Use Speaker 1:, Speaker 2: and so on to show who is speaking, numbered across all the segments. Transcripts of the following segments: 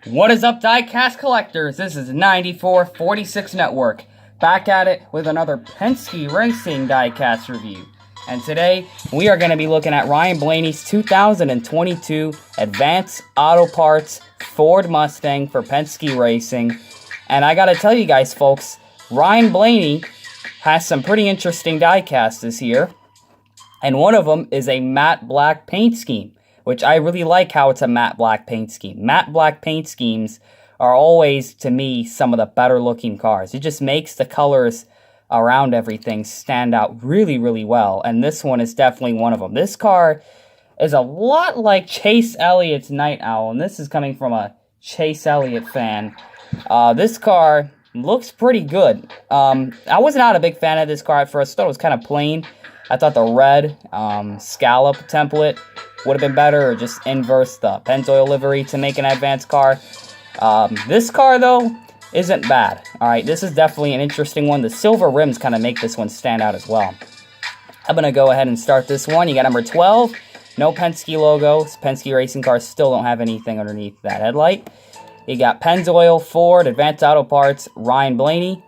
Speaker 1: What is up, diecast collectors? This is 9446 Network, back at it with another Penske Racing diecast review. And today, we are going to be looking at Ryan Blaney's 2022 Advanced Auto Parts Ford Mustang for Penske Racing. And I got to tell you guys, folks, Ryan Blaney has some pretty interesting diecasts this year. And one of them is a matte black paint scheme, which I really like how it's a matte black paint scheme. Matte black paint schemes are always, to me, some of the better looking cars. It just makes the colors around everything stand out really, really well. And this one is definitely one of them. This car is a lot like Chase Elliott's Night Owl, and this is coming from a Chase Elliott fan. This car looks pretty good. I was not a big fan of this car at first. I thought it was kind of plain. I thought the red scallop template would have been better, or just inverse the Pennzoil livery to make an advanced car. This car, though, isn't bad. Alright, this is definitely an interesting one. The silver rims kind of make this one stand out as well. I'm going to go ahead and start this one. You got number 12. No Penske logo. Penske racing cars still don't have anything underneath that headlight. You got Pennzoil, Ford, Advanced Auto Parts, Ryan Blaney.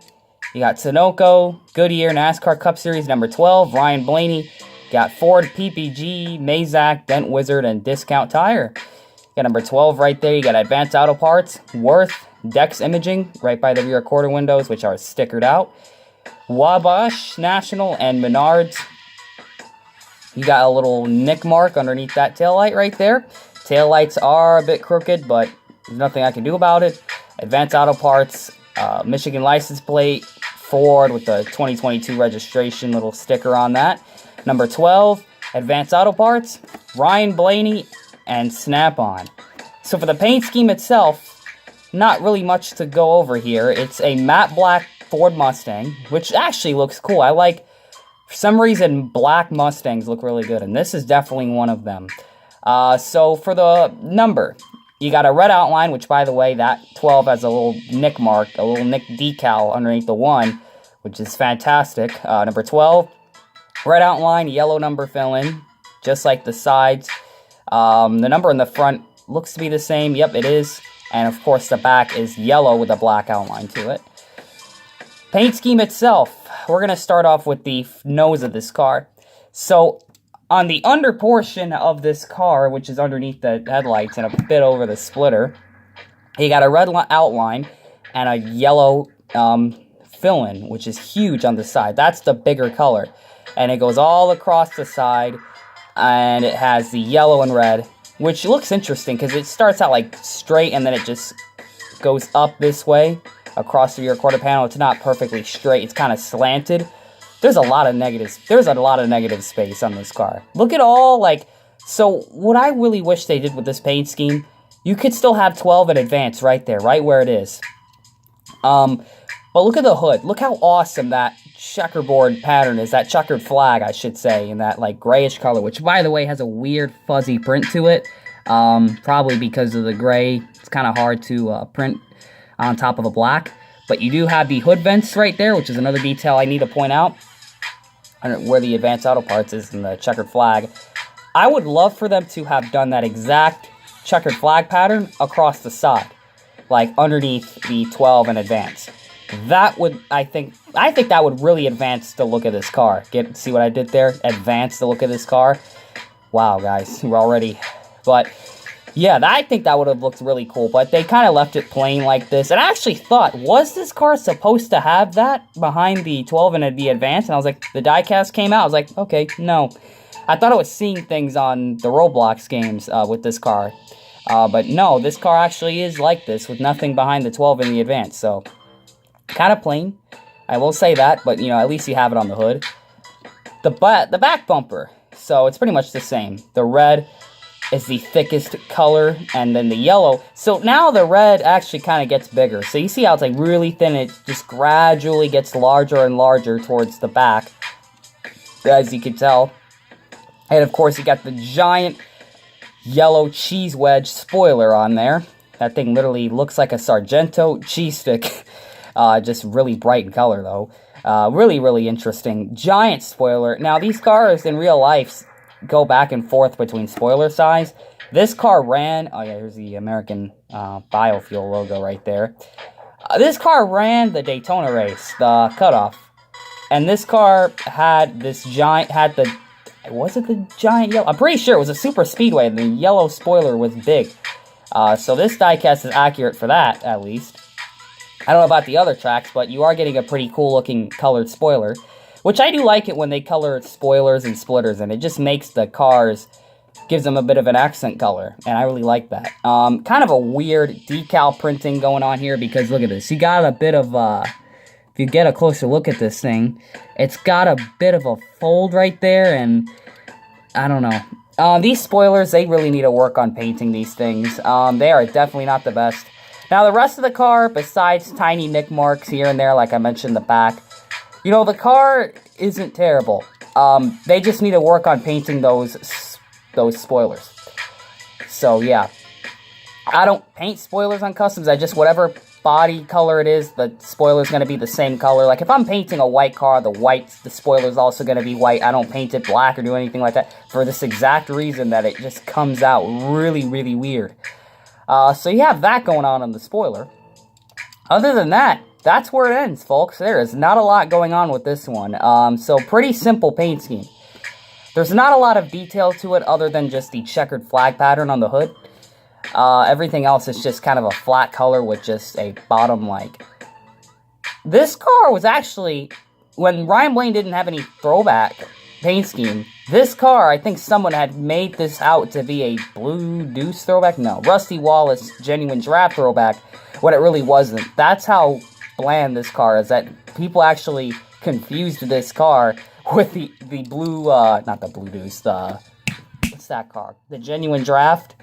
Speaker 1: You got Sunoco, Goodyear, NASCAR Cup Series, number 12, Ryan Blaney. You got Ford, PPG, Mazak, Dent Wizard, and Discount Tire. You got number 12 right there. You got Advanced Auto Parts, Worth, Dex Imaging, right by the rear quarter windows, which are stickered out. Wabash, National, and Menards. You got a little nick mark underneath that taillight right there. Taillights are a bit crooked, but there's nothing I can do about it. Advanced Auto Parts, Michigan license plate, Ford with the 2022 registration little sticker on that. Number 12, Advanced Auto Parts, Ryan Blaney, and Snap-on. So for the paint scheme itself, not really much to go over here. It's a matte black Ford Mustang, which actually looks cool. I like, for some reason, black Mustangs look really good, and this is definitely one of them. So for the number, you got a red outline, which, by the way, that 12 has a little nick mark, a little nick decal underneath the 1, which is fantastic. Number 12, red outline, yellow number fill-in, just like the sides. The number in the front looks to be the same. Yep, it is. And, of course, the back is yellow with a black outline to it. Paint scheme itself, we're going to start off with the nose of this car. So on the under portion of this car, which is underneath the headlights and a bit over the splitter, you got a red outline and a yellow fill-in, which is huge on the side. That's the bigger color. And it goes all across the side, and it has the yellow and red, which looks interesting because it starts out like straight and then it just goes up this way across the rear quarter panel. It's not perfectly straight. It's kind of slanted. There's a lot of negatives. There's a lot of negative space on this car. Look at all, like, so what I really wish they did with this paint scheme, you could still have 12 in advance right there, right where it is. But look at the hood. Look how awesome that checkerboard pattern is, that checkered flag, I should say, in that, like, grayish color, which, by the way, has a weird fuzzy print to it, probably because of the gray. It's kind of hard to print on top of the black. But you do have the hood vents right there, which is another detail I need to point out, where the Advanced Auto Parts is in the checkered flag. I would love for them to have done that exact checkered flag pattern across the side, like underneath the 12 in advance. That would, I think that would really advance the look of this car. See what I did there? Advance the look of this car. Wow, guys, we're already, but yeah, I think that would have looked really cool, but they kind of left it plain like this. And I actually thought, was this car supposed to have that behind the 12 and the advance? And I was like, the diecast came out. I was like, okay, no. I thought I was seeing things on the Roblox games with this car. But no, this car actually is like this, with nothing behind the 12 and the advance. So, kind of plain. I will say that, but, you know, at least you have it on the hood. The back bumper, so it's pretty much the same. The red is the thickest color, and then the yellow. So now the red actually kind of gets bigger. So you see how it's like really thin, it just gradually gets larger and larger towards the back, as you can tell. And of course you got the giant yellow cheese wedge spoiler on there. That thing literally looks like a Sargento cheese stick. Just really bright in color though. Really, really interesting. Giant spoiler. Now these cars in real life go back and forth between spoiler size. This car ran, oh yeah, here's the American Biofuel logo right there. This car ran the Daytona race, the cutoff. And this car had this giant, was it the giant yellow? I'm pretty sure it was a super speedway, and the yellow spoiler was big. So this diecast is accurate for that, at least. I don't know about the other tracks, but you are getting a pretty cool-looking colored spoiler, which I do like it when they color spoilers and splitters, and it just makes the cars, gives them a bit of an accent color, and I really like that. Kind of a weird decal printing going on here, because look at this. You got a bit of, if you get a closer look at this thing, it's got a bit of a fold right there, and I don't know. These spoilers, they really need to work on painting these things. They are definitely not the best. Now, the rest of the car, besides tiny nick marks here and there, like I mentioned in the back, you know, the car isn't terrible. They just need to work on painting those spoilers. So, yeah. I don't paint spoilers on customs. I just, whatever body color it is, the spoiler's going to be the same color. Like, if I'm painting a white car, the spoiler's also going to be white. I don't paint it black or do anything like that for this exact reason that it just comes out really, really weird. So you have that going on the spoiler. Other than that, that's where it ends, folks. There is not a lot going on with this one. So pretty simple paint scheme. There's not a lot of detail to it other than just the checkered flag pattern on the hood. Everything else is just kind of a flat color with just a bottom like. This car was actually, when Ryan Blaney didn't have any throwback paint scheme, this car, I think someone had made this out to be a Blue Deuce throwback. No, Rusty Wallace genuine draft throwback, when it really wasn't. That's how bland this car is, that people actually confused this car with the blue, not the Blue Deuce, what's that car? The genuine draft.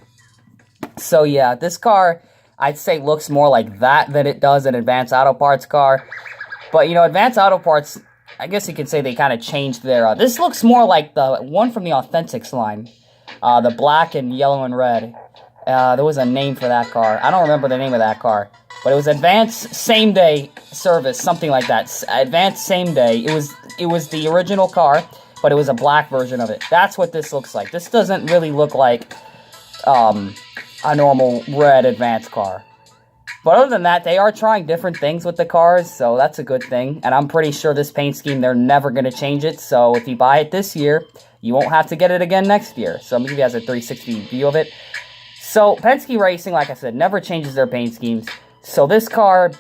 Speaker 1: So yeah, this car, I'd say, looks more like that than it does an Advanced Auto Parts car. But, you know, Advanced Auto Parts, I guess you could say they kind of changed their, this looks more like the one from the Authentics line. The black and yellow and red. There was a name for that car. I don't remember the name of that car. But it was Advanced Same Day Service, something like that. Advanced Same Day. It was the original car, but it was a black version of it. That's what this looks like. This doesn't really look like a normal red Advanced car. But other than that, they are trying different things with the cars, so that's a good thing. And I'm pretty sure this paint scheme, they're never going to change it. So if you buy it this year, you won't have to get it again next year. So I'm going to give you guys a 360 view of it. So Penske Racing, like I said, never changes their paint schemes. So this car,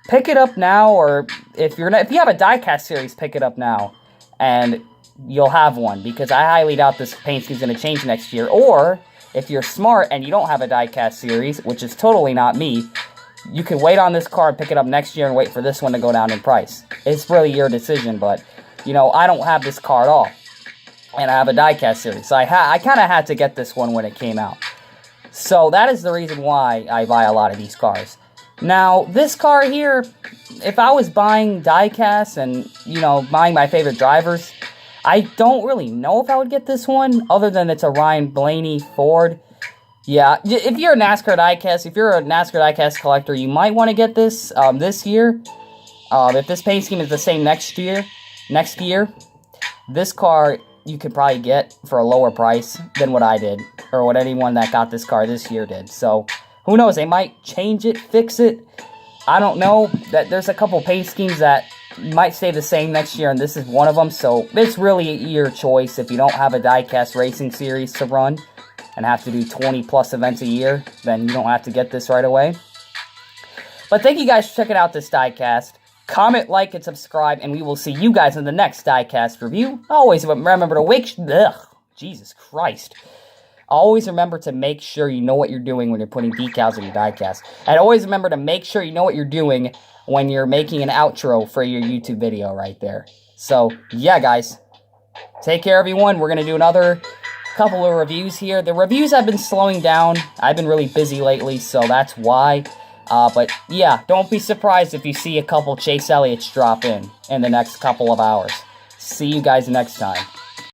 Speaker 1: pick it up now, or if you have a diecast series, pick it up now, and you'll have one, because I highly doubt this paint scheme is going to change next year. Or if you're smart and you don't have a diecast series, which is totally not me, you can wait on this car and pick it up next year and wait for this one to go down in price. It's really your decision, but, you know, I don't have this car at all, and I have a diecast series, so I kind of had to get this one when it came out. So that is the reason why I buy a lot of these cars. Now, this car here, if I was buying diecast and, you know, buying my favorite drivers, I don't really know if I would get this one, other than it's a Ryan Blaney Ford. Yeah, if you're a NASCAR diecast collector, you might want to get this this year. If this paint scheme is the same next year, this car you could probably get for a lower price than what I did, or what anyone that got this car this year did. So, who knows, they might change it, fix it. I don't know. That there's a couple paint schemes that might stay the same next year, and this is one of them. So it's really your choice. If you don't have a diecast racing series to run and have to do 20 plus events a year, then you don't have to get this right away. But thank you guys for checking out this diecast. Comment, like, and subscribe, and we will see you guys in the next diecast review. Always remember to Jesus Christ. Always remember to make sure you know what you're doing when you're putting decals in your diecast. And always remember to make sure you know what you're doing when you're making an outro for your YouTube video right there. So, yeah, guys. Take care, everyone. We're going to do another couple of reviews here. The reviews have been slowing down. I've been really busy lately, so that's why. But, yeah, don't be surprised if you see a couple Chase Elliott's drop in the next couple of hours. See you guys next time.